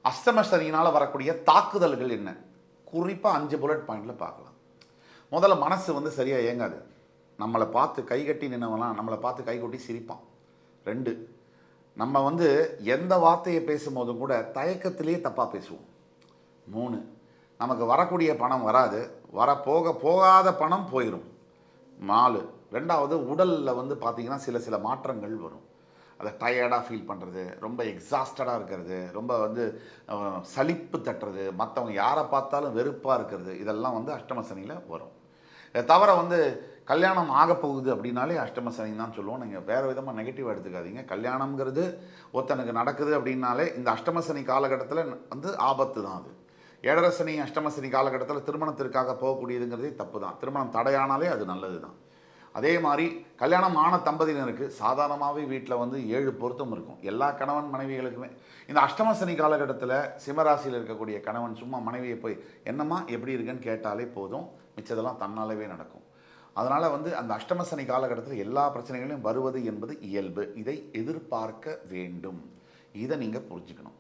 அஷ்டம சனியினால் வரக்கூடிய தாக்குதல்கள் என்ன? குறிப்பாக 5 புல்லட் பாயிண்டில் பார்க்கலாம். முதல்ல மனசு வந்து சரியாக இயங்காது. நம்மளை பார்த்து கைகட்டி நின்னவலாம் நம்மளை பார்த்து கைகொட்டி சிரிப்பான். 2, நம்ம வந்து எந்த வார்த்தையை பேசும்போதும் கூட தயக்கத்திலேயே தப்பாக பேசுவோம். 3, நமக்கு வரக்கூடிய பணம் வராது, போகாத பணம் போயிடும். 4, ரெண்டாவது உடலில் வந்து பார்த்திங்கன்னா சில மாற்றங்கள் வரும். அதை டயர்டாக ஃபீல் பண்ணுறது, ரொம்ப எக்ஸாஸ்டடாக இருக்கிறது, ரொம்ப வந்து சலிப்பு தட்டுறது, மற்றவங்க யாரை பார்த்தாலும் வெறுப்பாக இருக்கிறது, இதெல்லாம் வந்து அஷ்டம சனியில் வரும். இதை தவிர வந்து கல்யாணம் ஆக போகுது அப்படின்னாலே அஷ்டம சனி தான் சொல்லுவோம். நீங்கள் வேறு விதமாக நெகட்டிவாக எடுத்துக்காதீங்க. கல்யாணம்ங்கிறது ஒருத்தனுக்கு நடக்குது அப்படின்னாலே இந்த அஷ்டம சனி காலகட்டத்தில் வந்து ஆபத்து தான். அது 7.5 சனி அஷ்டம சனி காலகட்டத்தில் திருமணத்திற்காக போகக்கூடியதுங்கிறதே தப்பு தான். திருமணம் தடையானாலே அது நல்லது தான். அதே மாதிரி கல்யாணம் ஆன தம்பதியினருக்கு சாதாரணமாகவே வீட்டில் வந்து 7 பொருத்தம் இருக்கும். எல்லா கணவன் மனைவிகளுக்குமே இந்த அஷ்டம சனி காலகட்டத்தில் சிம்மராசியில் இருக்கக்கூடிய கணவன் சும்மா மனைவியை போய் என்னம்மா எப்படி இருக்குன்னு கேட்டாலே போதும், மிச்சதெல்லாம் தன்னாலவே நடக்கும். அதனால் வந்து அந்த அஷ்டம சனி காலகட்டத்தில் எல்லா பிரச்சனைகளையும் வருவது என்பது இயல்பு. இதை எதிர்பார்க்க வேண்டும். இதை நீங்கள் புரிஞ்சுக்கணும்.